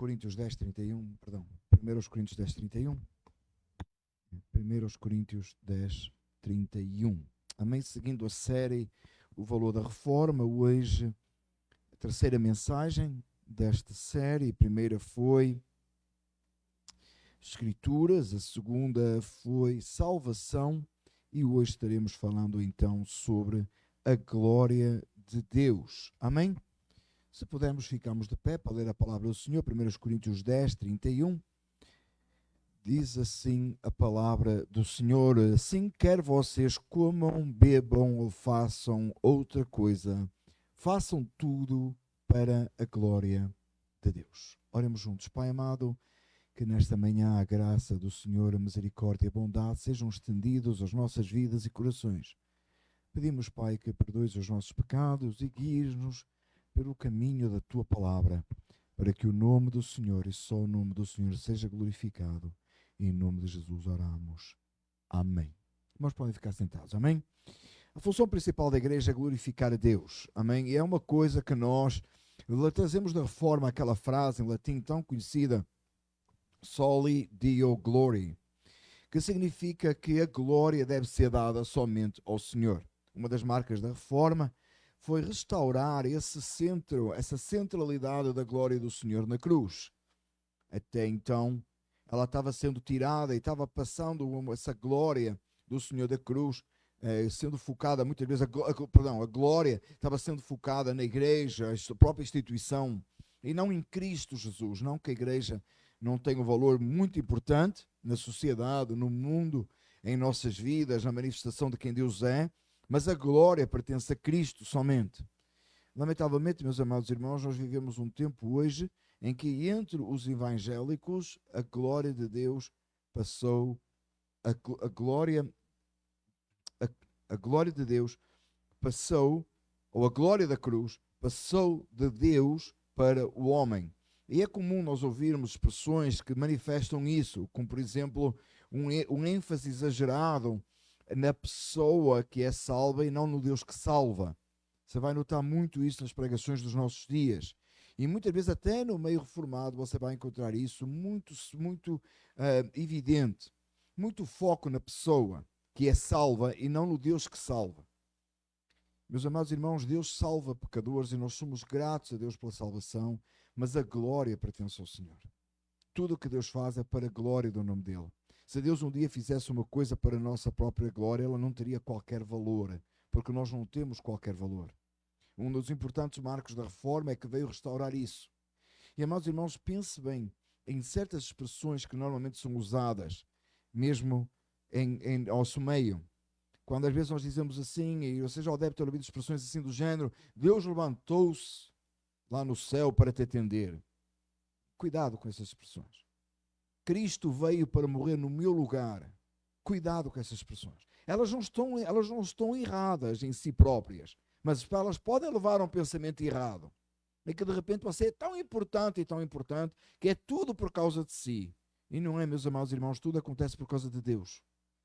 Coríntios 10, 31, perdão, 1 Coríntios 10, 31. 1 Coríntios 10, 31. Amém? Seguindo a série O Valor da Reforma, hoje a terceira mensagem desta série. A primeira foi Escrituras, a segunda foi Salvação e hoje estaremos falando então sobre a glória de Deus. Amém? Se pudermos, ficamos de pé para ler a palavra do Senhor. 1 Coríntios 10, 31. Diz assim a palavra do Senhor: assim quer vocês comam, bebam ou façam outra coisa, façam tudo para a glória de Deus. Oremos juntos. Pai amado, que nesta manhã a graça do Senhor, a misericórdia e a bondade sejam estendidos às nossas vidas e corações. Pedimos, Pai, que perdoes os nossos pecados e guies-nos pelo caminho da Tua palavra, para que o nome do Senhor e só o nome do Senhor seja glorificado. Em nome de Jesus oramos. Amém. Irmãos, podem ficar sentados. Amém? A função principal da igreja é glorificar a Deus. Amém? E é uma coisa que nós trazemos da Reforma, aquela frase em latim tão conhecida, Soli Deo Glory, que significa que a glória deve ser dada somente ao Senhor. Uma das marcas da Reforma foi restaurar esse centro, essa centralidade da glória do Senhor na cruz. Até então, ela estava sendo tirada e estava passando essa glória do Senhor da cruz, sendo focada muitas vezes, a glória estava sendo focada na igreja, a própria instituição, e não em Cristo Jesus. Não que a igreja não tenha um valor muito importante na sociedade, no mundo, em nossas vidas, na manifestação de quem Deus é, mas a glória pertence a Cristo somente. Lamentavelmente, meus amados irmãos, nós vivemos um tempo hoje em que entre os evangélicos a glória de Deus passou, a glória de Deus passou, ou a glória da cruz passou de Deus para o homem. E é comum nós ouvirmos expressões que manifestam isso, como por exemplo um ênfase exagerado na pessoa que é salva e não no Deus que salva. Você vai notar muito isso nas pregações dos nossos dias. E muitas vezes até no meio reformado você vai encontrar isso muito evidente. Muito foco na pessoa que é salva e não no Deus que salva. Meus amados irmãos, Deus salva pecadores e nós somos gratos a Deus pela salvação, mas a glória pertence ao Senhor. Tudo o que Deus faz é para a glória do nome dEle. Se Deus um dia fizesse uma coisa para a nossa própria glória, ela não teria qualquer valor, porque nós não temos qualquer valor. Um dos importantes marcos da Reforma é que veio restaurar isso. E, amados irmãos, pense bem em certas expressões que normalmente são usadas, mesmo em nosso meio. Quando às vezes nós dizemos assim, e você já deve ter ouvido expressões assim do género: Deus levantou-se lá no céu para te atender. Cuidado com essas expressões. Cristo veio para morrer no meu lugar. Cuidado com essas expressões. Elas não estão erradas em si próprias, mas elas podem levar a um pensamento errado. É que de repente você é tão importante que é tudo por causa de si. E não é, meus amados irmãos, tudo acontece por causa de Deus.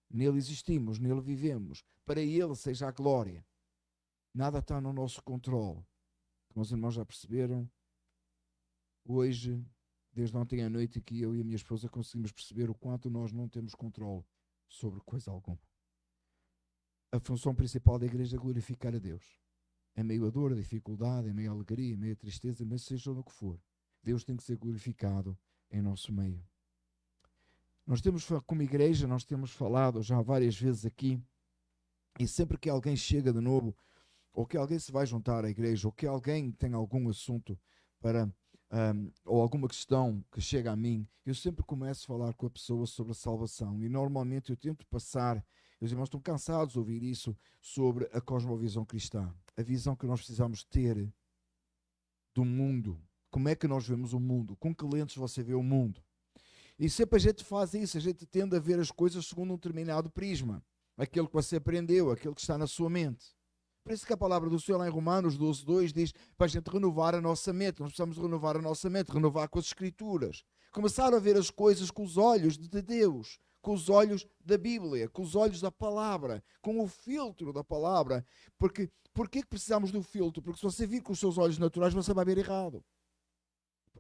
Nele existimos, nele vivemos. Para Ele seja a glória. Nada está no nosso controle. Como os irmãos já perceberam, hoje, desde ontem à noite, que eu e a minha esposa conseguimos perceber o quanto nós não temos controle sobre coisa alguma. A função principal da igreja é glorificar a Deus. Em meio a dor, a dificuldade, em meio a alegria, em meio a tristeza, mas seja o que for, Deus tem que ser glorificado em nosso meio. Nós temos, como igreja, nós temos falado já várias vezes aqui, e sempre que alguém chega de novo, ou que alguém se vai juntar à igreja, ou que alguém tem algum assunto para, ou alguma questão que chega a mim, eu sempre começo a falar com a pessoa sobre a salvação, e normalmente eu tento passar, os irmãos estão cansados de ouvir isso, sobre a cosmovisão cristã, a visão que nós precisamos ter do mundo. Como é que nós vemos o mundo? Com que lentes você vê o mundo? E sempre a gente faz isso, a gente tende a ver as coisas segundo um determinado prisma, aquele que você aprendeu, aquele que está na sua mente. Por isso que a palavra do Senhor lá em Romanos 12:2 diz para a gente renovar a nossa mente. Nós precisamos renovar a nossa mente, renovar com as Escrituras. Começar a ver as coisas com os olhos de Deus, com os olhos da Bíblia, com os olhos da palavra, com o filtro da palavra. Porquê que precisamos do filtro? Porque se você vir com os seus olhos naturais, você vai ver errado.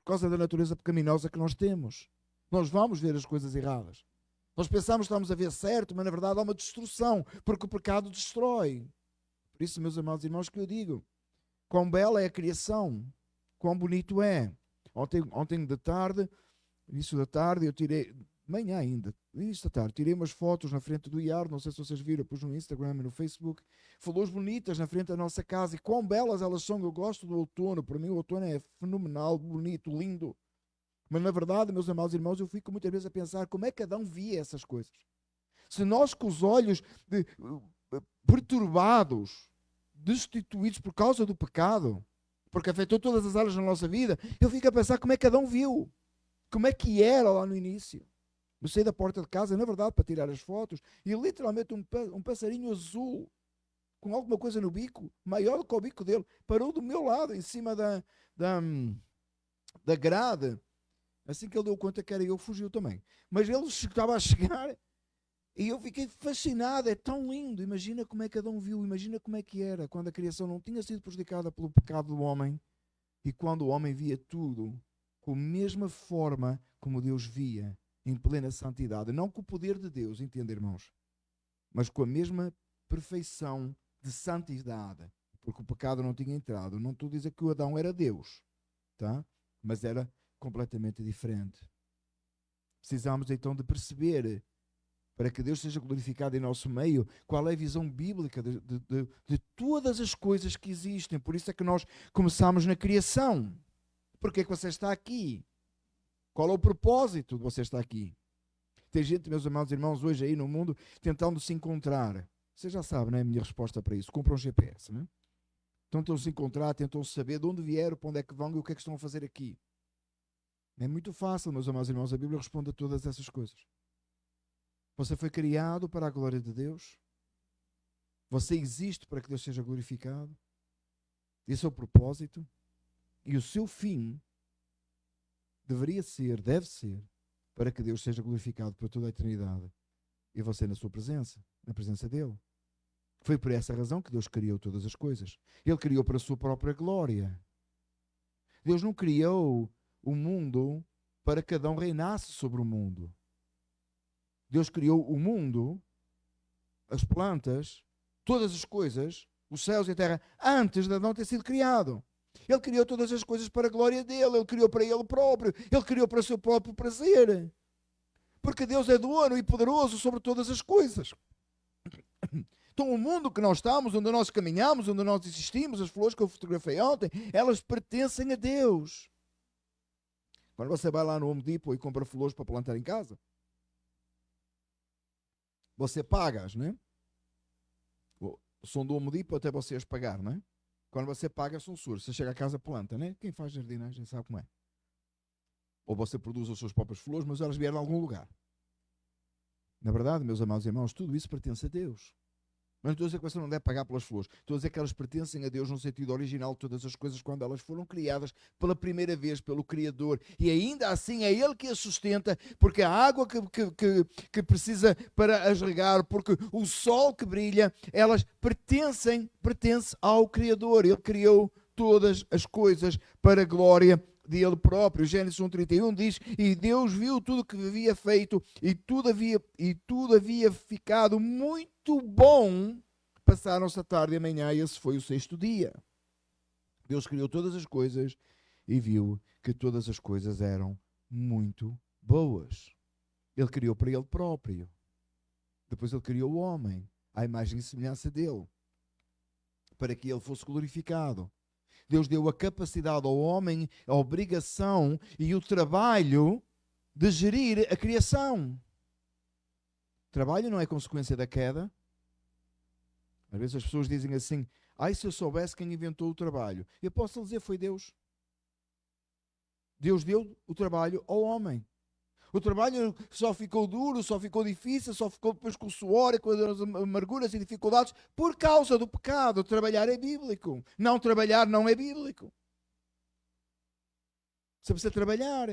causa da natureza pecaminosa que nós temos. Nós vamos ver as coisas erradas. Nós pensamos que estamos a ver certo, mas na verdade há uma destruição, porque o pecado destrói. Por isso, meus amados irmãos, que eu digo, quão bela é a criação, quão bonito é. Ontem de tarde, início da tarde, eu tirei, manhã ainda, início da tarde, tirei umas fotos na frente do IAR, não sei se vocês viram, pus no Instagram e no Facebook, flores bonitas na frente da nossa casa, e quão belas elas são. Eu gosto do outono, para mim o outono é fenomenal, bonito, lindo. Mas na verdade, meus amados irmãos, eu fico muitas vezes a pensar como é que Adão via essas coisas. Se nós com os olhos perturbados, destituídos por causa do pecado, porque afetou todas as áreas da nossa vida, eu fico a pensar como é que Adão viu, como é que era lá no início. Eu saí da porta de casa, na verdade, para tirar as fotos, e literalmente um passarinho azul, com alguma coisa no bico, maior do que o bico dele, parou do meu lado, em cima da grade. Assim que ele deu conta que era eu, fugiu também. Mas ele estava a chegar e eu fiquei fascinado. É tão lindo. Imagina como é que Adão viu, imagina como é que era quando a criação não tinha sido prejudicada pelo pecado do homem e quando o homem via tudo com a mesma forma como Deus via, em plena santidade. Não com o poder de Deus, entende, irmãos? Mas com a mesma perfeição de santidade. Porque o pecado não tinha entrado. Não estou a dizer que o Adão era Deus, tá? Mas era completamente diferente. Precisamos então de perceber, para que Deus seja glorificado em nosso meio, qual é a visão bíblica de todas as coisas que existem. Por isso é que nós começamos na criação. Porque é que você está aqui? Qual é o propósito de você estar aqui? Tem gente, meus amados irmãos, hoje aí no mundo, tentando se encontrar. Você já sabe, não é a minha resposta para isso. Compram um GPS, não é? Tentam se encontrar, tentam saber de onde vieram, para onde é que vão e o que é que estão a fazer aqui. É muito fácil, meus amados irmãos, a Bíblia responde a todas essas coisas. Você foi criado para a glória de Deus. Você existe para que Deus seja glorificado. Esse é o propósito. E o seu fim deveria ser, deve ser, para que Deus seja glorificado por toda a eternidade. E você na sua presença, na presença dele. Foi por essa razão que Deus criou todas as coisas. Ele criou para a sua própria glória. Deus não criou o mundo para que Adão reinasse sobre o mundo. Deus criou o mundo, as plantas, todas as coisas, os céus e a terra, antes de Adão ter sido criado. Ele criou todas as coisas para a glória dele, ele criou para ele próprio, ele criou para o seu próprio prazer. Porque Deus é dono e poderoso sobre todas as coisas. Então o mundo que nós estamos, onde nós caminhamos, onde nós existimos, as flores que eu fotografei ontem, elas pertencem a Deus. Quando você vai lá no Home Depot e compra flores para plantar em casa, você pagas, não é? São do Home Depot até você as pagar, não é? Quando você paga, são suas. Você chega a casa, planta, não é? Quem faz jardinagem sabe como é. Ou você produz as suas próprias flores, mas elas vieram de algum lugar. Na verdade, meus amados irmãos, tudo isso pertence a Deus. Mas não estou a dizer que você não deve pagar pelas flores. Estou a dizer que elas pertencem a Deus no sentido original de todas as coisas, quando elas foram criadas pela primeira vez pelo Criador. E ainda assim é Ele que as sustenta, porque a água que precisa para as regar, porque o sol que brilha, elas pertence ao Criador. Ele criou todas as coisas para a glória dele próprio. Gênesis 1:31 diz: e Deus viu tudo que havia feito e tudo havia ficado muito bom. Passaram-se a tarde e a manhã e esse foi o sexto dia. Deus criou todas as coisas e viu que todas as coisas eram muito boas. Ele criou para ele próprio. Depois ele criou o homem à imagem e semelhança dele, para que ele fosse glorificado. Deus deu a capacidade ao homem, a obrigação e o trabalho de gerir a criação. Trabalho não é consequência da queda. Às vezes as pessoas dizem assim: ai, se eu soubesse quem inventou o trabalho. Eu posso dizer, foi Deus. Deus deu o trabalho ao homem. O trabalho só ficou duro, só ficou difícil, só ficou depois com o suor e com as amarguras e dificuldades por causa do pecado. Trabalhar é bíblico. Não trabalhar não é bíblico. Você precisa trabalhar.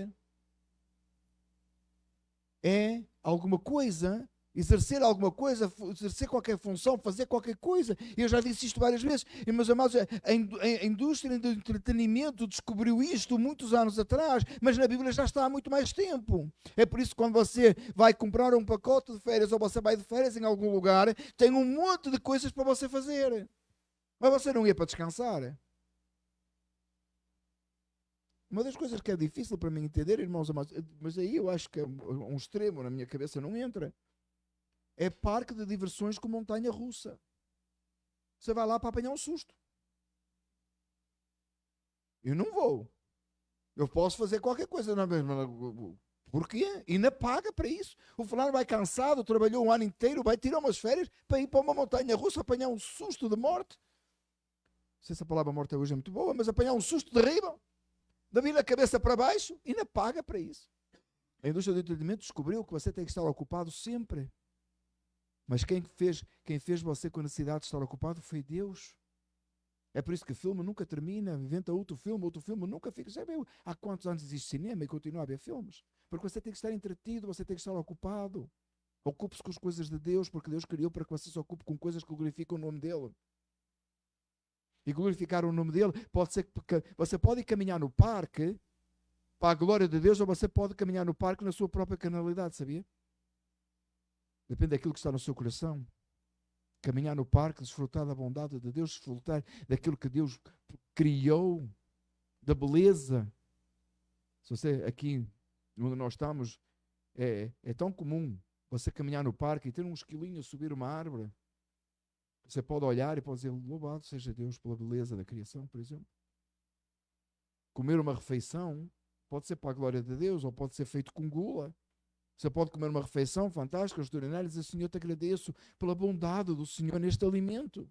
É alguma coisa exercer alguma coisa, exercer qualquer função, fazer qualquer coisa. Eu já disse isto várias vezes. E, meus amados, a indústria do entretenimento descobriu isto muitos anos atrás, mas na Bíblia já está há muito mais tempo. É por isso que quando você vai comprar um pacote de férias ou você vai de férias em algum lugar, tem um monte de coisas para você fazer. Mas você não ia para descansar. Uma das coisas que é difícil para mim entender, irmãos amados, mas aí eu acho que é um extremo na minha cabeça, não entra. É parque de diversões com montanha russa. Você vai lá para apanhar um susto. Eu não vou. Eu posso fazer qualquer coisa na mesma. Porquê? E ainda paga para isso. O fulano vai cansado, trabalhou um ano inteiro, vai tirar umas férias para ir para uma montanha russa apanhar um susto de morte. Não sei se a palavra morte hoje é muito boa, mas apanhar um susto terrível, da vir a cabeça para baixo, ainda paga para isso. A indústria do entretenimento descobriu que você tem que estar ocupado sempre. Mas quem fez você com a necessidade de estar ocupado foi Deus. É por isso que o filme nunca termina, inventa outro filme nunca fica. Já viu há quantos anos existe cinema e continua a haver filmes? Porque você tem que estar entretido, você tem que estar ocupado. Ocupe-se com as coisas de Deus, porque Deus criou para que você se ocupe com coisas que glorificam o nome dEle. E glorificar o nome dEle pode ser que você pode caminhar no parque para a glória de Deus, ou você pode caminhar no parque na sua própria carnalidade, sabia? Depende daquilo que está no seu coração. Caminhar no parque, desfrutar da bondade de Deus, desfrutar daquilo que Deus criou, da beleza. Se você aqui, onde nós estamos, é tão comum você caminhar no parque e ter um esquilinho a subir uma árvore. Você pode olhar e pode dizer, louvado seja Deus pela beleza da criação, por exemplo. Comer uma refeição pode ser para a glória de Deus ou pode ser feito com gula. Você pode comer uma refeição fantástica, extraordinária, e dizer, Senhor, te agradeço pela bondade do Senhor neste alimento.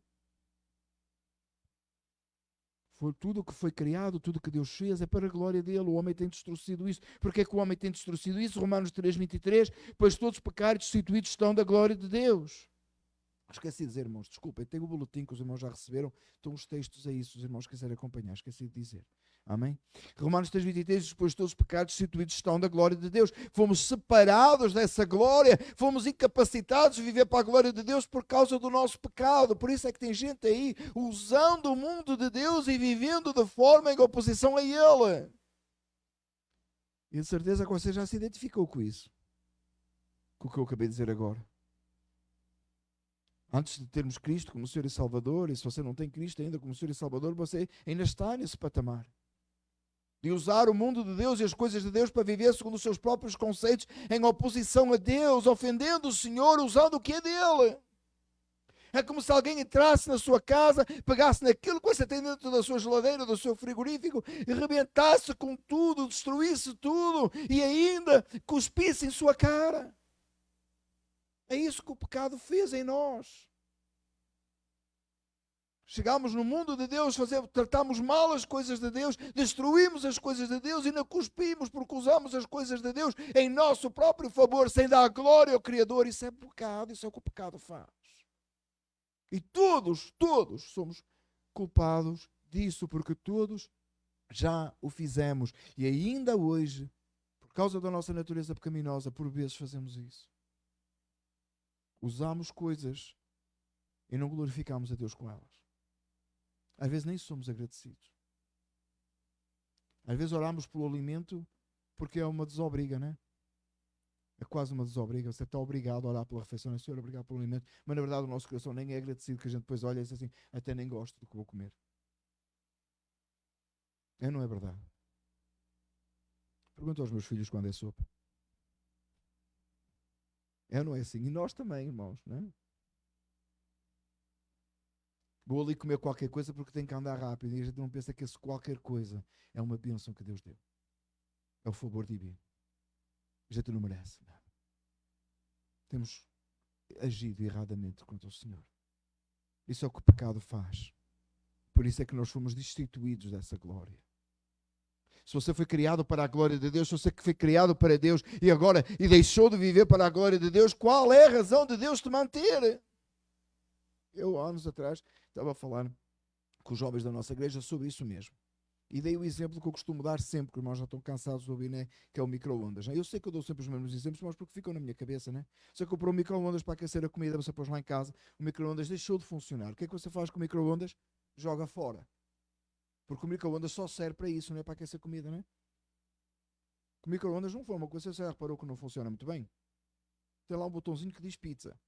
Foi tudo o que foi criado, tudo o que Deus fez, é para a glória dele. O homem tem destruído isso. Porquê é que o homem tem destruído isso? Romanos 3:23, pois todos os pecados destituídos estão da glória de Deus. Esqueci de dizer, irmãos, desculpem, tenho o boletim que os irmãos já receberam, estão os textos aí, se os irmãos quiserem acompanhar, esqueci de dizer. Amém? Romanos 3:23, depois todos os pecados destituídos estão da glória de Deus. Fomos separados dessa glória, fomos incapacitados de viver para a glória de Deus por causa do nosso pecado. Por isso é que tem gente aí usando o mundo de Deus e vivendo de forma em oposição a Ele. E de certeza que você já se identificou com isso, com o que eu acabei de dizer agora. Antes de termos Cristo como Senhor e Salvador, e se você não tem Cristo ainda como Senhor e Salvador, você ainda está nesse patamar. De usar o mundo de Deus e as coisas de Deus para viver segundo os seus próprios conceitos, em oposição a Deus, ofendendo o Senhor, usando o que é dele. É como se alguém entrasse na sua casa, pegasse naquilo que você tem dentro da sua geladeira, do seu frigorífico, e rebentasse com tudo, destruísse tudo, e ainda cuspisse em sua cara. É isso que o pecado fez em nós. Chegámos no mundo de Deus, tratamos mal as coisas de Deus, destruímos as coisas de Deus e não cuspimos porque usamos as coisas de Deus em nosso próprio favor, sem dar glória ao Criador. Isso é pecado, isso é o que o pecado faz. E todos somos culpados disso, porque todos já o fizemos. E ainda hoje, por causa da nossa natureza pecaminosa, por vezes fazemos isso. Usamos coisas e não glorificamos a Deus com elas. Às vezes nem somos agradecidos. Às vezes oramos pelo alimento porque é uma desobriga, né? É quase uma desobriga. Você está obrigado a orar pela refeição, Senhor, obrigado pelo alimento. Mas na verdade o nosso coração nem é agradecido, que a gente depois olha e diz assim, até nem gosto do que vou comer. Não é verdade? Pergunta aos meus filhos quando é sopa. Não é assim? E nós também, irmãos, não é? Vou ali comer qualquer coisa porque tenho que andar rápido. E a gente não pensa que esse qualquer coisa é uma bênção que Deus deu. É o favor divino. A gente não merece nada. Temos agido erradamente contra o Senhor. Isso é o que o pecado faz. Por isso é que nós fomos destituídos dessa glória. Se você foi criado para a glória de Deus, se você foi criado para Deus e deixou de viver para a glória de Deus, qual é a razão de Deus te manter? Eu, anos atrás, estava a falar com os jovens da nossa igreja sobre isso mesmo. E dei o exemplo que eu costumo dar sempre, que os irmãos já estão cansados de ouvir, né? Que é o micro-ondas. Né? Eu sei que eu dou sempre os mesmos exemplos, mas porque ficam na minha cabeça, né? Você comprou um micro-ondas para aquecer a comida, você pôs lá em casa, o micro-ondas deixou de funcionar. O que é que você faz com o micro-ondas? Joga fora. Porque o micro-ondas só serve para isso, não é para aquecer comida, né? O micro-ondas não foi uma coisa, você já reparou que não funciona muito bem? Tem lá um botãozinho que diz pizza.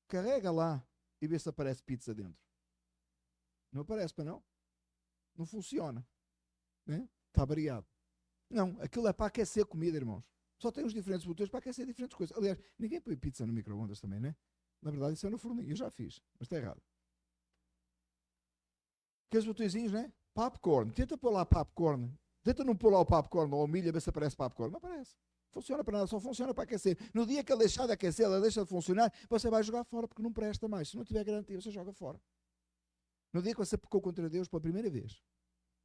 Carrega lá e vê se aparece pizza dentro. Não aparece para não? Não funciona. Né? Está variado. Não, aquilo é para aquecer comida, irmãos. Só tem os diferentes botões para aquecer diferentes coisas. Aliás, ninguém põe pizza no micro-ondas também, né? Na verdade, isso é no forninho. Eu já fiz, mas está errado. Aqueles botõezinhos, né? Popcorn. Tenta pôr lá popcorn. Tenta não pôr lá o popcorn ou a milho a ver se aparece popcorn. Não aparece. Funciona para nada, só funciona para aquecer. No dia que ele deixar de aquecer, ela deixa de funcionar, você vai jogar fora porque não presta mais. Se não tiver garantia, você joga fora. No dia que você pecou contra Deus pela primeira vez,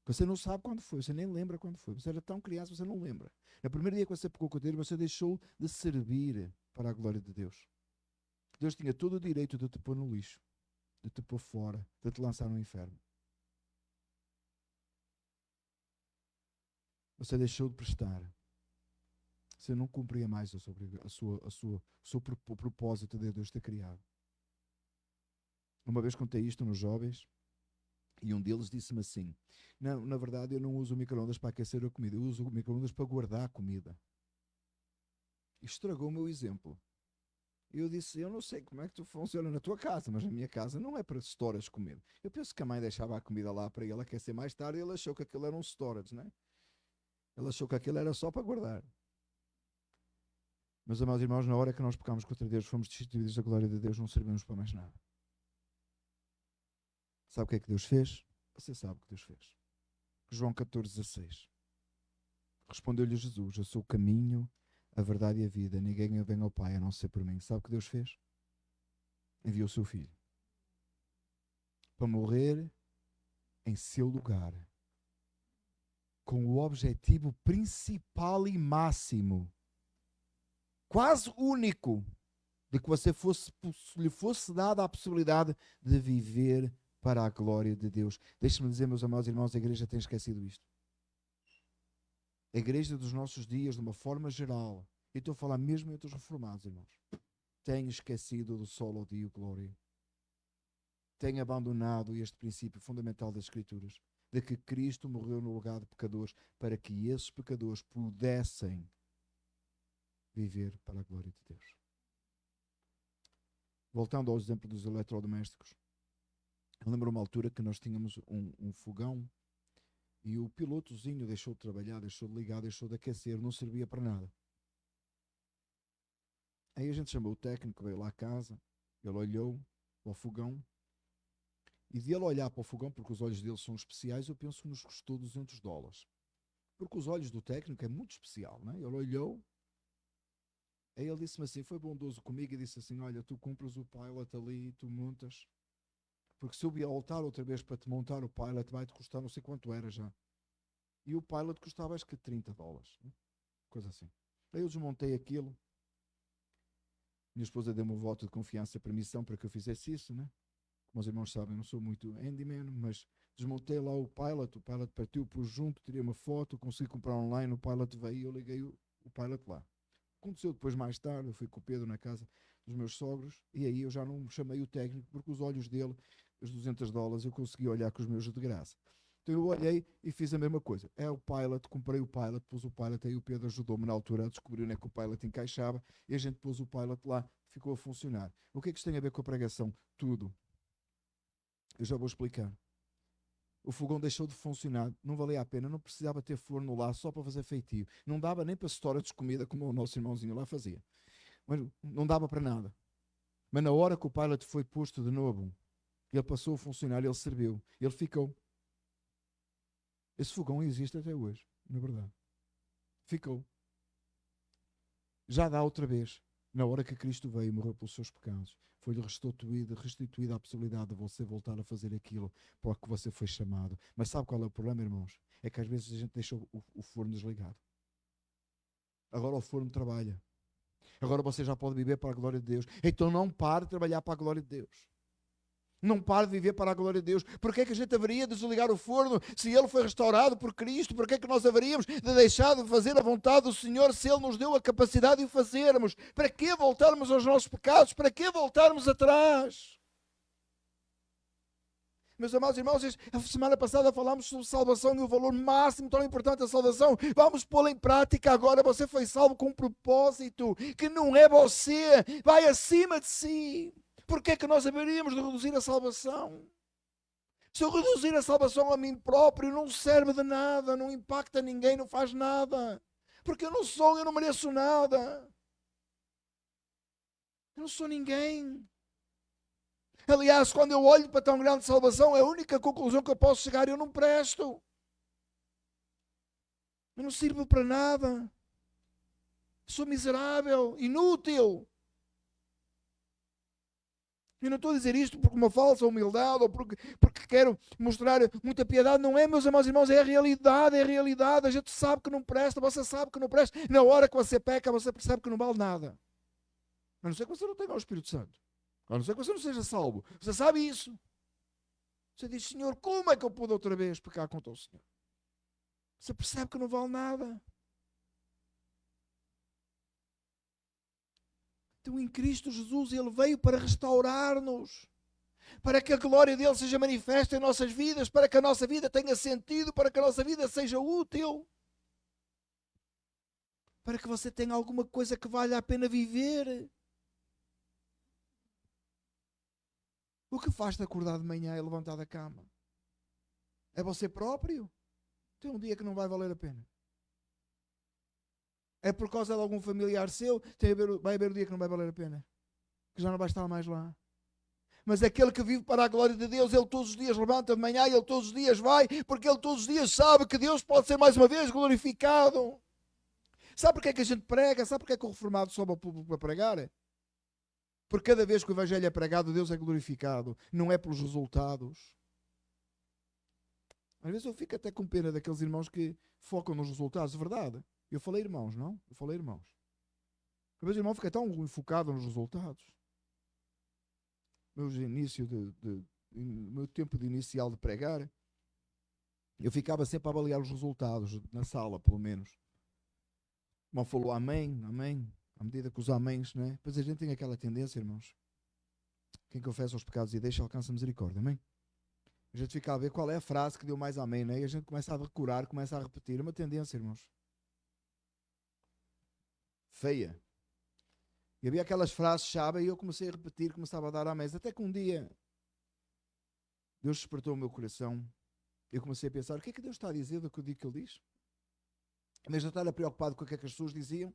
você não sabe quando foi, você nem lembra quando foi. Você era tão criança, você não lembra. No primeiro dia que você pecou contra Deus, você deixou de servir para a glória de Deus. Deus tinha todo o direito de te pôr no lixo, de te pôr fora, de te lançar no inferno. Você deixou de prestar. Você não cumpria mais o propósito de Deus ter criado. Uma vez contei isto nos jovens e um deles disse-me assim: não, na verdade eu não uso o micro-ondas para aquecer a comida, eu uso o micro-ondas para guardar a comida. Estragou o meu exemplo. Eu disse: eu não sei como é que tu funciona na tua casa, mas na minha casa não é para storage de comida. Eu penso que a mãe deixava a comida lá para ele aquecer mais tarde e ele achou que aquilo era um storage, né? Ele achou que aquilo era só para guardar. Meus amados irmãos, na hora que nós pecamos contra Deus, fomos destituídos da glória de Deus, não servimos para mais nada. Sabe o que é que Deus fez? Você sabe o que Deus fez. João 14,16. Respondeu-lhe Jesus: eu sou o caminho, a verdade e a vida. Ninguém vem ao Pai a não ser por mim. Sabe o que Deus fez? Enviou o seu Filho para morrer em seu lugar, com o objetivo principal e máximo, quase único, de que lhe fosse dada a possibilidade de viver para a glória de Deus. Deixe-me dizer, meus amados irmãos, a igreja tem esquecido isto. A igreja dos nossos dias, de uma forma geral, e estou a falar mesmo entre os reformados, irmãos, tem esquecido do solo Deo Glória. Tem abandonado este princípio fundamental das Escrituras, de que Cristo morreu no lugar de pecadores, para que esses pecadores pudessem viver para a glória de Deus. Voltando ao exemplo dos eletrodomésticos, eu lembro uma altura que nós tínhamos um fogão e o pilotozinho deixou de trabalhar, deixou de ligar, deixou de aquecer, não servia para nada. Aí a gente chamou o técnico, veio lá à casa, ele olhou para o fogão e de ele olhar para o fogão, porque os olhos dele são especiais, eu penso que nos custou $200. Porque os olhos do técnico é muito especial, não é? Ele olhou, aí ele disse-me assim, foi bondoso comigo e disse assim, olha, tu compras o Pilot ali e tu montas, porque se eu vier voltar outra vez para te montar o Pilot, vai-te custar não sei quanto era já. E o Pilot custava acho que $30, né? Coisa assim. Aí eu desmontei aquilo, minha esposa deu-me um voto de confiança e permissão para que eu fizesse isso, né? Como os irmãos sabem, não sou muito handyman, mas desmontei lá o Pilot partiu por junto, tirei uma foto, consegui comprar online, o Pilot veio e eu liguei o Pilot lá. Aconteceu depois mais tarde, eu fui com o Pedro na casa dos meus sogros e aí eu já não chamei o técnico porque os olhos dele, os $200, eu consegui olhar com os meus de graça. Então eu olhei e fiz a mesma coisa. É o Pilot, comprei o Pilot, pus o Pilot, aí o Pedro ajudou-me na altura a descobrir onde é que o Pilot encaixava e a gente pôs o Pilot lá, ficou a funcionar. O que é que isto tem a ver com a pregação? Tudo. Eu já vou explicar. O fogão deixou de funcionar, não valia a pena, não precisava ter forno lá só para fazer feitio. Não dava nem para história de comida como o nosso irmãozinho lá fazia. Mas não dava para nada. Mas na hora que o Pilot foi posto de novo, ele passou a funcionar, ele serviu, ele ficou. Esse fogão existe até hoje, na verdade. Ficou. Já dá outra vez. Na hora que Cristo veio e morreu pelos seus pecados, foi-lhe restituída a possibilidade de você voltar a fazer aquilo para o que você foi chamado. Mas sabe qual é o problema, irmãos? É que às vezes a gente deixa o forno desligado. Agora o forno trabalha. Agora você já pode viver para a glória de Deus. Então não pare de trabalhar para a glória de Deus. Não pare de viver para a glória de Deus. Porquê é que a gente haveria de desligar o forno se ele foi restaurado por Cristo? Porquê é que nós haveríamos de deixar de fazer a vontade do Senhor se Ele nos deu a capacidade de o fazermos? Para que voltarmos aos nossos pecados? Para que voltarmos atrás? Meus amados irmãos, a semana passada falámos sobre salvação e o valor máximo tão importante da salvação. Vamos pô-la em prática agora. Você foi salvo com um propósito que não é você, vai acima de si. Por que é que nós haveríamos de reduzir a salvação? Se eu reduzir a salvação a mim próprio, não serve de nada, não impacta ninguém, não faz nada. Porque eu não mereço nada. Eu não sou ninguém. Aliás, quando eu olho para tão grande salvação, é a única conclusão que eu posso chegar: eu não presto. Eu não sirvo para nada. Sou miserável, inútil. Eu não estou a dizer isto por uma falsa humildade ou porque quero mostrar muita piedade. Não é, meus amados irmãos, é a realidade, é a realidade. A gente sabe que não presta, você sabe que não presta. Na hora que você peca, você percebe que não vale nada. A não ser que você não tenha o Espírito Santo. A não ser que você não seja salvo. Você sabe isso. Você diz: Senhor, como é que eu pude outra vez pecar contra o Senhor? Você percebe que não vale nada. Então, em Cristo Jesus, Ele veio para restaurar-nos, para que a glória dele seja manifesta em nossas vidas, para que a nossa vida tenha sentido, para que a nossa vida seja útil, para que você tenha alguma coisa que valha a pena viver. O que faz-te acordar de manhã e levantar da cama? É você próprio? Tem um dia que não vai valer a pena. É por causa de algum familiar seu, vai haver um dia que não vai valer a pena, que já não vai estar mais lá. Mas aquele que vive para a glória de Deus, ele todos os dias levanta de manhã, ele todos os dias vai, porque ele todos os dias sabe que Deus pode ser mais uma vez glorificado. Sabe porque é que a gente prega? Sabe porque é que o reformado sobe ao público para pregar? Porque cada vez que o evangelho é pregado, Deus é glorificado. Não é pelos resultados. Às vezes eu fico até com pena daqueles irmãos que focam nos resultados, de verdade. Eu falei irmãos, não? Eu falei irmãos. Às vezes o irmão fica tão focado nos resultados. Meu tempo de inicial de pregar, eu ficava sempre a avaliar os resultados, na sala, pelo menos. O irmão falou amém, amém. À medida que os améns, não é? Depois a gente tem aquela tendência, irmãos. Quem confessa os pecados e deixa, alcança misericórdia, amém? A gente fica a ver qual é a frase que deu mais amém, não é? E a gente começa a decorar, começa a repetir. É uma tendência, irmãos. Feia. E havia aquelas frases-chave e eu comecei a repetir, começava a dar amém. Até que um dia Deus despertou o meu coração. Eu comecei a pensar: o que é que Deus está a dizer do que eu digo que Ele diz? Em vez de eu estar preocupado com o que é que as pessoas diziam,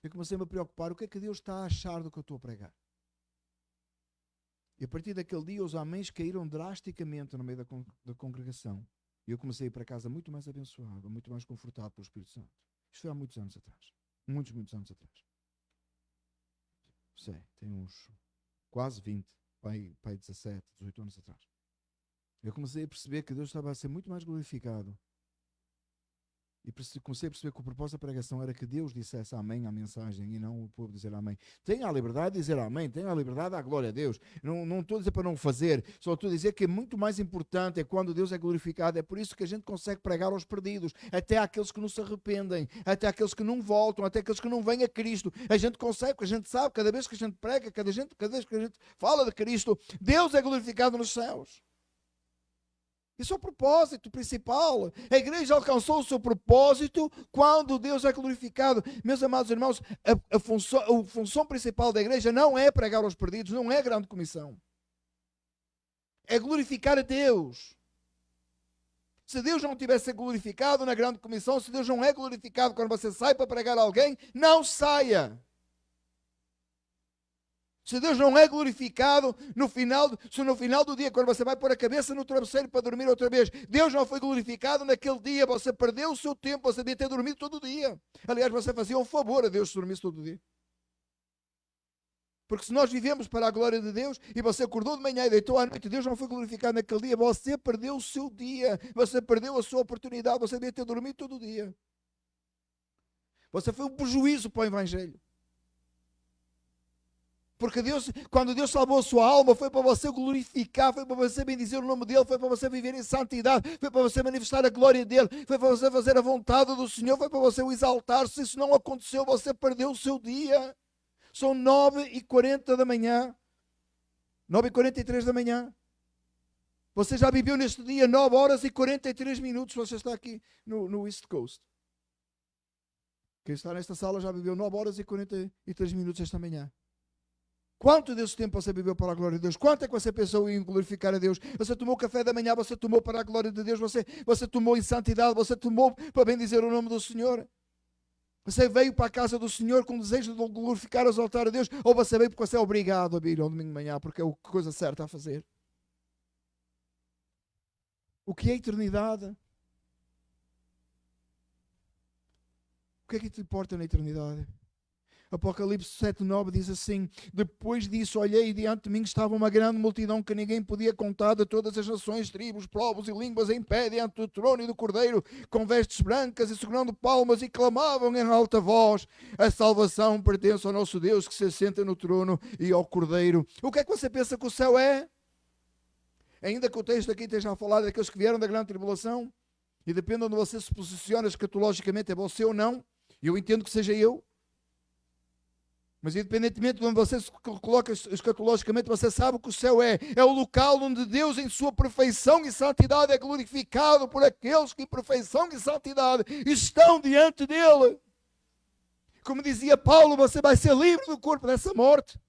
eu comecei-me a preocupar: o que é que Deus está a achar do que eu estou a pregar? E a partir daquele dia os améns caíram drasticamente no meio da congregação. E eu comecei a ir para casa muito mais abençoado, muito mais confortado pelo Espírito Santo. Isto foi há muitos anos atrás. Muitos, muitos anos atrás. Sei, tem uns quase 20, pai 17, 18 anos atrás. Eu comecei a perceber que Deus estava a ser muito mais glorificado. E comecei a perceber que o propósito da pregação era que Deus dissesse amém à mensagem e não o povo dizer amém. Tenha a liberdade de dizer amém, tenha a liberdade da glória a Deus. Não estou a dizer para não fazer, só estou a dizer que é muito mais importante é quando Deus é glorificado. É por isso que a gente consegue pregar aos perdidos, até àqueles que não se arrependem, até àqueles que não voltam, até àqueles que não vêm a Cristo. A gente consegue, porque a gente sabe, cada vez que a gente prega, cada vez que a gente fala de Cristo, Deus é glorificado nos céus. Esse é o propósito principal. A igreja alcançou o seu propósito quando Deus é glorificado. Meus amados irmãos, a função principal da igreja não é pregar aos perdidos, não é a grande comissão. É glorificar a Deus. Se Deus não tivesse glorificado na grande comissão, se Deus não é glorificado quando você sai para pregar a alguém, não saia. Se Deus não é glorificado se no final do dia, quando você vai pôr a cabeça no travesseiro para dormir outra vez, Deus não foi glorificado naquele dia, você perdeu o seu tempo, você devia ter dormido todo o dia. Aliás, você fazia um favor a Deus se dormisse todo o dia. Porque se nós vivemos para a glória de Deus e você acordou de manhã e deitou à noite, Deus não foi glorificado naquele dia, você perdeu o seu dia, você perdeu a sua oportunidade, você devia ter dormido todo o dia. Você foi um prejuízo para o Evangelho. Porque Deus, quando Deus salvou a sua alma, foi para você glorificar, foi para você bendizer o nome dEle, foi para você viver em santidade, foi para você manifestar a glória dEle, foi para você fazer a vontade do Senhor, foi para você o exaltar. Se isso não aconteceu, você perdeu o seu dia. São 9h40 da manhã, 9h43 da manhã. Você já viveu neste dia 9 horas e 43 minutos, você está aqui no East Coast. Quem está nesta sala já viveu 9 horas e 43 minutos esta manhã. Quanto desse tempo você viveu para a glória de Deus? Quanto é que você pensou em glorificar a Deus? Você tomou café da manhã, você tomou para a glória de Deus, você tomou em santidade, você tomou para bendizer o nome do Senhor? Você veio para a casa do Senhor com o desejo de glorificar, exaltar a Deus? Ou você veio porque você é obrigado a vir ao domingo de manhã, porque é a coisa certa a fazer? O que é eternidade? O que é que te importa na eternidade? Apocalipse 7:9 diz assim: depois disso olhei e diante de mim estava uma grande multidão que ninguém podia contar, de todas as nações, tribos, povos e línguas, em pé diante do trono e do Cordeiro, com vestes brancas e segurando palmas, e clamavam em alta voz: a salvação pertence ao nosso Deus que se assenta no trono e ao Cordeiro. O que é que você pensa que o céu é? Ainda que o texto aqui esteja a falar daqueles que vieram da grande tribulação, e depende de onde você se posiciona escatologicamente, é você ou não, eu entendo que seja eu. Mas independentemente de onde você se coloca escatologicamente, você sabe que o céu é o local onde Deus em sua perfeição e santidade é glorificado por aqueles que em perfeição e santidade estão diante dele. Como dizia Paulo, você vai ser livre do corpo dessa morte.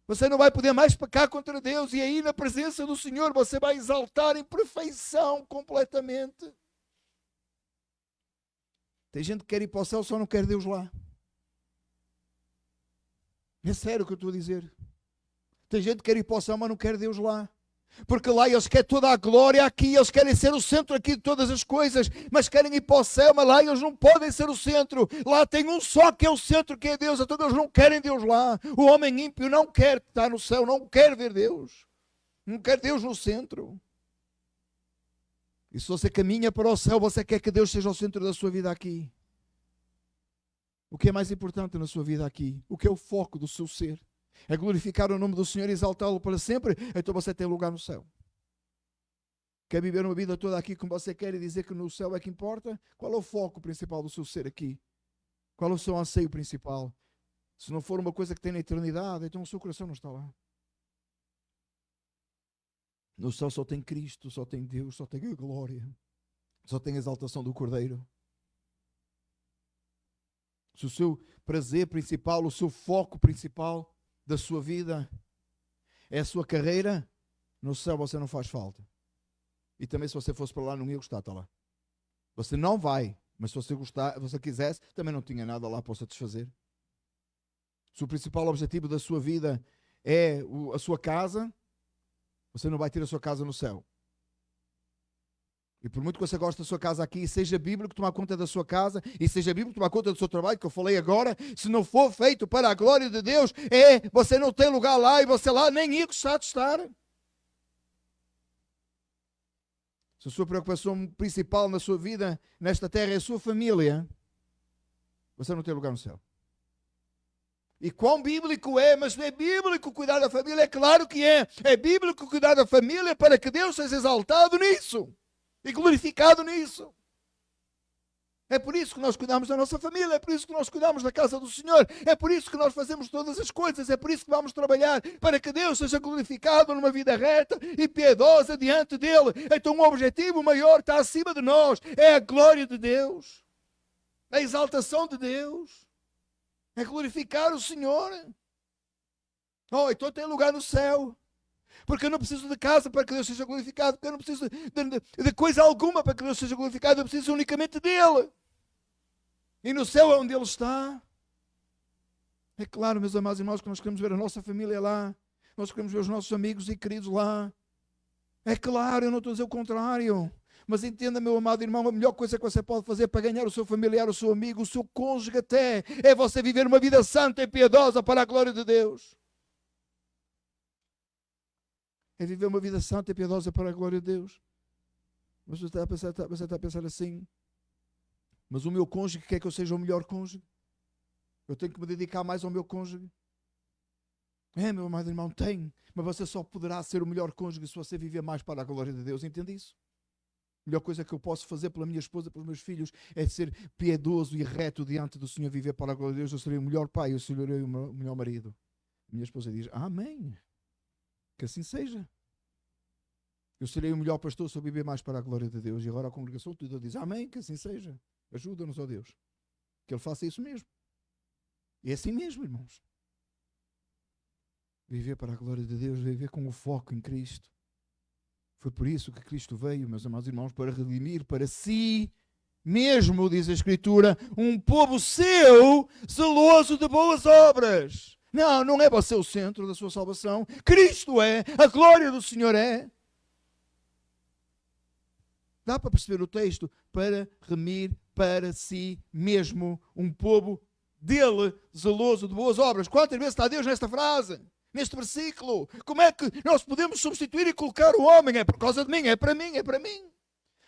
Você não vai poder mais pecar contra Deus, e aí na presença do Senhor você vai exaltar em perfeição completamente. Tem gente que quer ir para o céu, só não quer Deus lá. É sério o que eu estou a dizer. Tem gente que quer ir para o céu, mas não quer Deus lá. Porque lá eles querem toda a glória aqui, eles querem ser o centro aqui de todas as coisas, mas querem ir para o céu, mas lá eles não podem ser o centro. Lá tem um só que é o centro, que é Deus, então eles não querem Deus lá. O homem ímpio não quer estar no céu, não quer ver Deus. Não quer Deus no centro. E se você caminha para o céu, você quer que Deus seja o centro da sua vida aqui. O que é mais importante na sua vida aqui? O que é o foco do seu ser? É glorificar o nome do Senhor e exaltá-lo para sempre? Então você tem lugar no céu. Quer viver uma vida toda aqui como você quer e dizer que no céu é que importa? Qual é o foco principal do seu ser aqui? Qual é o seu anseio principal? Se não for uma coisa que tem na eternidade, então o seu coração não está lá. No céu só tem Cristo, só tem Deus, só tem a glória, só tem a exaltação do Cordeiro. Se o seu prazer principal, o seu foco principal da sua vida é a sua carreira, no céu você não faz falta. E também se você fosse para lá não ia gostar, está lá. Você não vai, mas se você gostar, se você quisesse, também não tinha nada lá para satisfazer. Se o principal objetivo da sua vida é a sua casa, você não vai ter a sua casa no céu. E por muito que você goste da sua casa aqui, e seja bíblico tomar conta da sua casa, e seja bíblico tomar conta do seu trabalho, que eu falei agora, se não for feito para a glória de Deus, você não tem lugar lá, e você lá nem ia gostar de estar. Se a sua preocupação principal na sua vida, nesta terra, é a sua família, você não tem lugar no céu. E quão bíblico é, mas não é bíblico cuidar da família? É claro que é. É bíblico cuidar da família para que Deus seja exaltado nisso e glorificado nisso. É por isso que nós cuidamos da nossa família, é por isso que nós cuidamos da casa do Senhor, é por isso que nós fazemos todas as coisas, é por isso que vamos trabalhar para que Deus seja glorificado numa vida reta e piedosa diante dEle. Então o objetivo maior está acima de nós, é a glória de Deus, a exaltação de Deus, é glorificar o Senhor. Oh, então tem lugar no céu. Porque eu não preciso de casa para que Deus seja glorificado, porque eu não preciso de coisa alguma para que Deus seja glorificado, eu preciso unicamente dEle. E no céu é onde Ele está. É claro, meus amados irmãos, que nós queremos ver a nossa família lá, nós queremos ver os nossos amigos e queridos lá. É claro, eu não estou a dizer o contrário. Mas entenda, meu amado irmão, a melhor coisa que você pode fazer para ganhar o seu familiar, o seu amigo, o seu cônjuge até, é você viver uma vida santa e piedosa para a glória de Deus. É viver uma vida santa e piedosa para a glória de Deus. Mas você está a pensar assim, mas o meu cônjuge quer que eu seja o melhor cônjuge? Eu tenho que me dedicar mais ao meu cônjuge? Meu amado irmão, tem. Mas você só poderá ser o melhor cônjuge se você viver mais para a glória de Deus. Entende isso? A melhor coisa que eu posso fazer pela minha esposa, pelos meus filhos, é ser piedoso e reto diante do Senhor, viver para a glória de Deus. Eu serei o melhor pai, eu serei o melhor marido. A minha esposa diz, amém. Que assim seja. Eu serei o melhor pastor se eu viver mais para a glória de Deus. E agora a congregação toda diz, amém, que assim seja. Ajuda-nos, ó Deus. Que Ele faça isso mesmo. E é assim mesmo, irmãos. Viver para a glória de Deus, viver com o foco em Cristo. Foi por isso que Cristo veio, meus amados irmãos, para redimir para si mesmo, diz a Escritura, um povo seu, zeloso de boas obras. Não, não é você o centro da sua salvação. Cristo é, a glória do Senhor é. Dá para perceber o texto? Para remir para si mesmo um povo dele, zeloso de boas obras. Quantas vezes está Deus nesta frase? Neste versículo? Como é que nós podemos substituir e colocar o homem? É por causa de mim, é para mim, é para mim.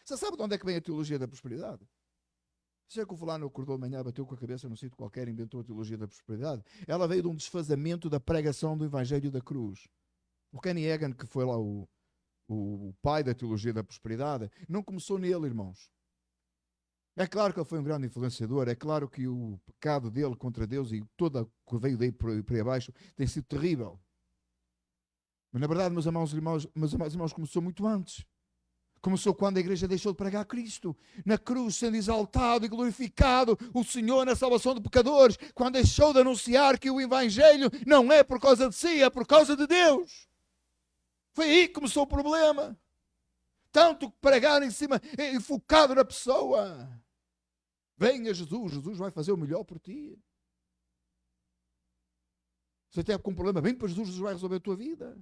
Você sabe de onde é que vem a teologia da prosperidade? Você é que o fulano acordou de manhã, bateu com a cabeça num sítio qualquer, inventou a teologia da prosperidade? Ela veio de um desfazamento da pregação do Evangelho da Cruz. O Kenny Hagin, que foi lá o pai da teologia da prosperidade, não começou nele, irmãos. É claro que ele foi um grande influenciador, é claro que o pecado dele contra Deus e toda o que veio daí por aí abaixo tem sido terrível. Mas na verdade, meus amados irmãos, começou muito antes. Começou quando a igreja deixou de pregar Cristo. Na cruz, sendo exaltado e glorificado o Senhor na salvação de pecadores. Quando deixou de anunciar que o Evangelho não é por causa de si, é por causa de Deus. Foi aí que começou o problema. Tanto que pregar em cima, focado na pessoa. Venha Jesus, Jesus vai fazer o melhor por ti. Você tem algum problema, vem para Jesus, Jesus vai resolver a tua vida.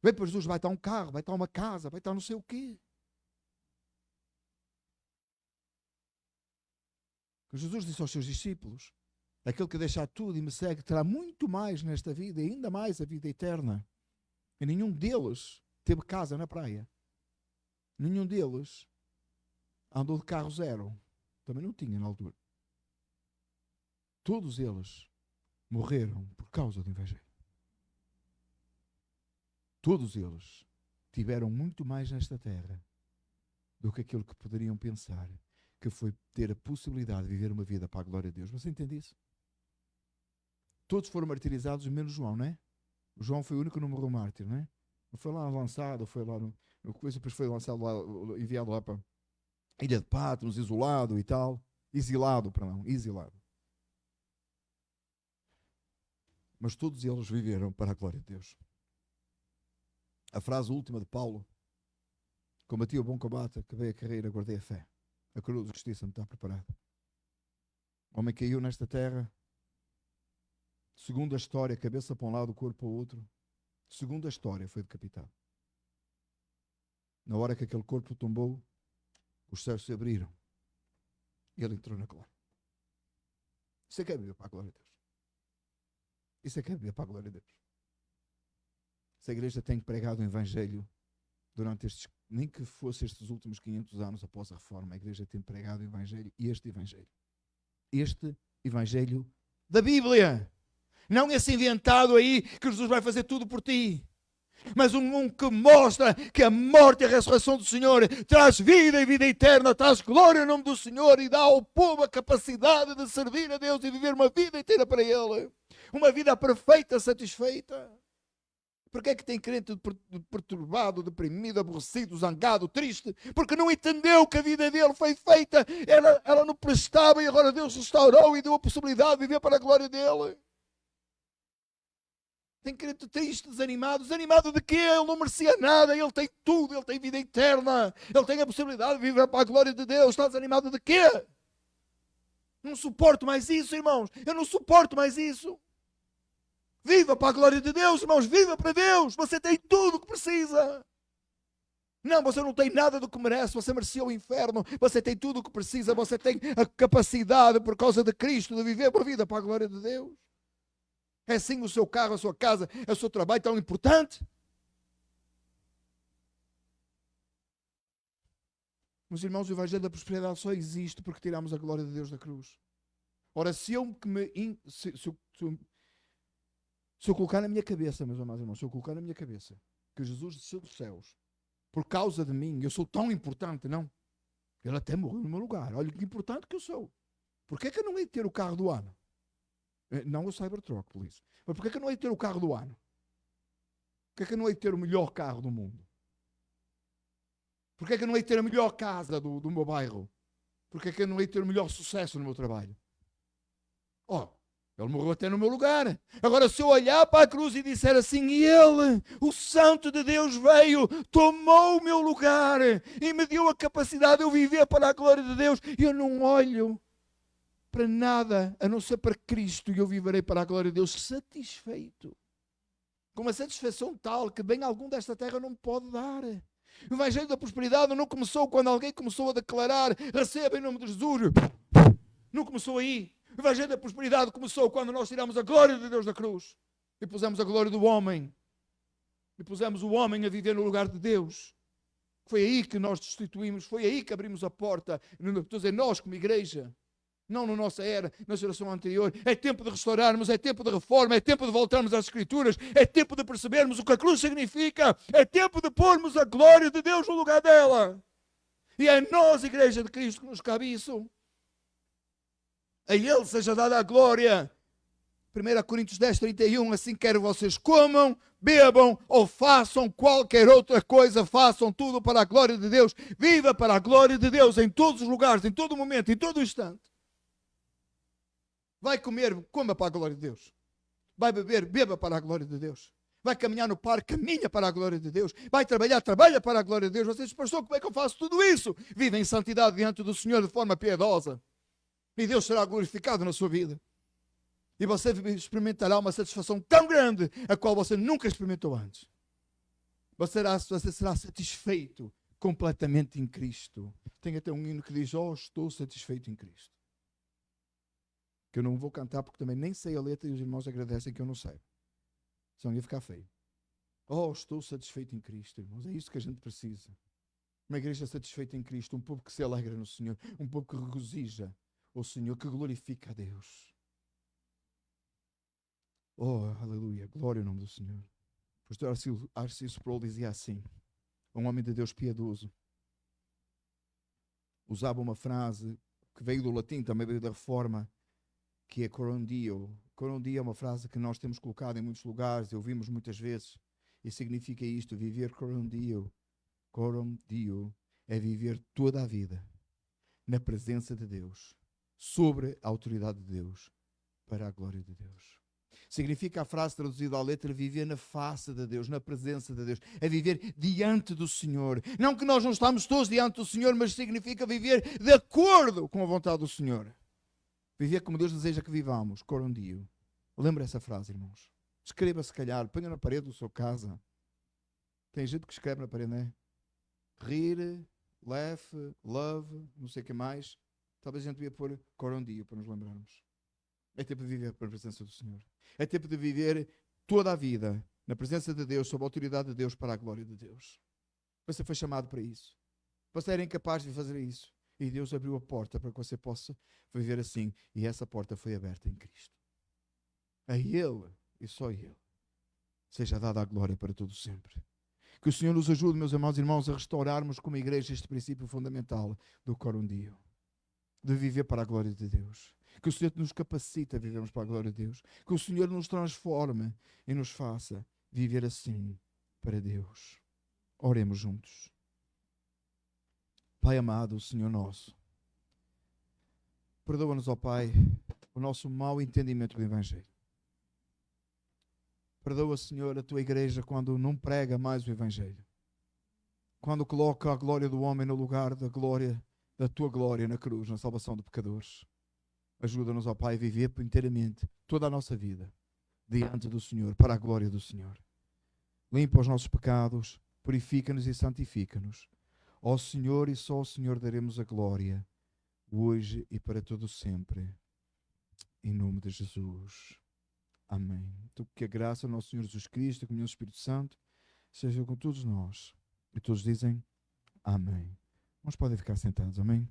Vem para Jesus, vai estar um carro, vai estar uma casa, vai estar não sei o quê. Jesus disse aos seus discípulos, aquele que deixar tudo e me segue terá muito mais nesta vida, e ainda mais a vida eterna. E nenhum deles teve casa na praia. Nenhum deles andou de carro zero. Também não tinha na altura. Todos eles morreram por causa do Evangelho. Todos eles tiveram muito mais nesta terra do que aquilo que poderiam pensar, que foi ter a possibilidade de viver uma vida para a glória de Deus. Você entende isso? Todos foram martirizados, menos João, não é? O João foi o único que não morreu mártir, não é? Não foi lá lançado, foi lá no coisa, depois foi lançado lá, enviado lá para a Ilha de Patmos, isolado e tal. Exilado. Mas todos eles viveram para a glória de Deus. A frase última de Paulo: combati o bom combate, acabei a carreira, guardei a fé. A coroa de justiça me está preparada. O homem caiu nesta terra, segundo a história, cabeça para um lado, corpo para o outro. Segundo a história, foi decapitado. Na hora que aquele corpo tombou, os céus se abriram e ele entrou na glória. Isso é que é viver para a glória de Deus. Isso é que é viver para a glória de Deus. Se a igreja tem pregado o Evangelho durante estes, nem que fosse estes últimos 500 anos após a reforma, a igreja tem pregado o Evangelho, este Evangelho da Bíblia. Não esse inventado aí que Jesus vai fazer tudo por ti. Mas um que mostra que a morte e a ressurreição do Senhor traz vida e vida eterna, traz glória em nome do Senhor e dá ao povo a capacidade de servir a Deus e viver uma vida inteira para Ele. Uma vida perfeita, satisfeita. Porque é que tem crente perturbado, deprimido, aborrecido, zangado, triste? Porque não entendeu que a vida dele foi feita, ela não prestava e agora Deus restaurou e deu a possibilidade de viver para a glória dele. Tem crente triste, desanimado. Desanimado de quê? Ele não merecia nada, ele tem tudo, ele tem vida eterna, ele tem a possibilidade de viver para a glória de Deus. Está desanimado de quê? Não suporto mais isso, irmãos. Eu não suporto mais isso. Viva para a glória de Deus, irmãos. Viva para Deus. Você tem tudo o que precisa. Não, você não tem nada do que merece. Você merecia o inferno. Você tem tudo o que precisa. Você tem a capacidade, por causa de Cristo, de viver uma vida para a glória de Deus. É sim o seu carro, a sua casa, o seu trabalho tão importante? Meus irmãos, o Evangelho da Prosperidade só existe porque tiramos a glória de Deus da cruz. Ora, se Se eu colocar na minha cabeça, meus amados irmãos, se eu colocar na minha cabeça que Jesus desceu dos céus por causa de mim, eu sou tão importante, não? Ele até morreu no meu lugar. Olha que importante que eu sou. Porquê é que eu não hei de ter o carro do ano? Não o Cybertruck, por isso. Mas porquê é que eu não hei de ter o carro do ano? Porquê é que eu não hei de ter o melhor carro do mundo? Porquê é que eu não hei de ter a melhor casa do meu bairro? Porquê é que eu não hei de ter o melhor sucesso no meu trabalho? Oh, ele morreu até no meu lugar. Agora, se eu olhar para a cruz e disser assim, ele, o Santo de Deus, veio, tomou o meu lugar e me deu a capacidade de eu viver para a glória de Deus, eu não olho para nada, a não ser para Cristo, e eu viverei para a glória de Deus satisfeito. Com uma satisfação tal que bem algum desta terra não me pode dar. O Evangelho da Prosperidade não começou quando alguém começou a declarar, receba em nome de Jesus. Não começou aí. O Evangelho da Prosperidade começou quando nós tiramos a glória de Deus da cruz e pusemos a glória do homem. E pusemos o homem a viver no lugar de Deus. Foi aí que nós destituímos, foi aí que abrimos a porta. Estou a dizer, nós como igreja, não na nossa era, na geração anterior. É tempo de restaurarmos, é tempo de reforma, é tempo de voltarmos às Escrituras, é tempo de percebermos o que a cruz significa, é tempo de pormos a glória de Deus no lugar dela. E é nós, Igreja de Cristo, que nos cabe isso. A Ele seja dada a glória. 1 Coríntios 10, 31, assim quer vocês comam, bebam ou façam qualquer outra coisa, façam tudo para a glória de Deus. Viva para a glória de Deus em todos os lugares, em todo momento, em todo instante. Vai comer, coma para a glória de Deus. Vai beber, beba para a glória de Deus. Vai caminhar no parque, caminha para a glória de Deus. Vai trabalhar, trabalha para a glória de Deus. Você diz, pastor, como é que eu faço tudo isso? Viva em santidade diante do Senhor de forma piedosa. E Deus será glorificado na sua vida. E você experimentará uma satisfação tão grande, a qual você nunca experimentou antes. Você será satisfeito completamente em Cristo. Tem até um hino que diz, estou satisfeito em Cristo. Que eu não vou cantar porque também nem sei a letra e os irmãos agradecem que eu não sei. Senão ia ficar feio. Estou satisfeito em Cristo, irmãos. É isso que a gente precisa. Uma igreja satisfeita em Cristo, um povo que se alegra no Senhor, um povo que regozija o Senhor, que glorifica a Deus. Aleluia, glória ao nome do Senhor. O pastor R.C. Sproul dizia assim, um homem de Deus piedoso, usava uma frase que veio do latim, também veio da Reforma, que é coram Deo. Coram Deo é uma frase que nós temos colocado em muitos lugares e ouvimos muitas vezes, e significa isto, viver coram Deo. Coram Deo é viver toda a vida na presença de Deus, sobre a autoridade de Deus, para a glória de Deus. Significa a frase traduzida à letra, viver na face de Deus, na presença de Deus, é viver diante do Senhor. Não que nós não estamos todos diante do Senhor, mas significa viver de acordo com a vontade do Senhor. Viver como Deus deseja que vivamos, coram Deo. Lembra essa frase, irmãos? Escreva se calhar, ponha na parede da sua casa. Tem gente que escreve na parede, não é? Rir, laugh, love, não sei o que mais. Talvez a gente devia pôr coram Deo para nos lembrarmos. É tempo de viver para a presença do Senhor. É tempo de viver toda a vida na presença de Deus, sob a autoridade de Deus, para a glória de Deus. Você foi chamado para isso. Você era incapaz de fazer isso. E Deus abriu a porta para que você possa viver assim. E essa porta foi aberta em Cristo. A Ele, e só a Ele, seja dada a glória para todo sempre. Que o Senhor nos ajude, meus amados irmãos, a restaurarmos como igreja este princípio fundamental do coram Deo. De viver para a glória de Deus. Que o Senhor nos capacite a vivermos para a glória de Deus. Que o Senhor nos transforme e nos faça viver assim para Deus. Oremos juntos. Pai amado, Senhor nosso, perdoa-nos, ó Pai, o nosso mau entendimento do Evangelho. Perdoa, Senhor, a tua igreja quando não prega mais o Evangelho. Quando coloca a glória do homem no lugar da glória, da tua glória na cruz, na salvação de pecadores. Ajuda-nos, ó Pai, a viver inteiramente toda a nossa vida diante do Senhor, para a glória do Senhor. Limpa os nossos pecados, purifica-nos e santifica-nos. Ó Senhor, e só ao Senhor daremos a glória, hoje e para todo sempre. Em nome de Jesus. Amém. Então, que a graça do nosso Senhor Jesus Cristo, a comunhão do Espírito Santo, seja com todos nós. E todos dizem amém. Nós podem ficar sentados, amém?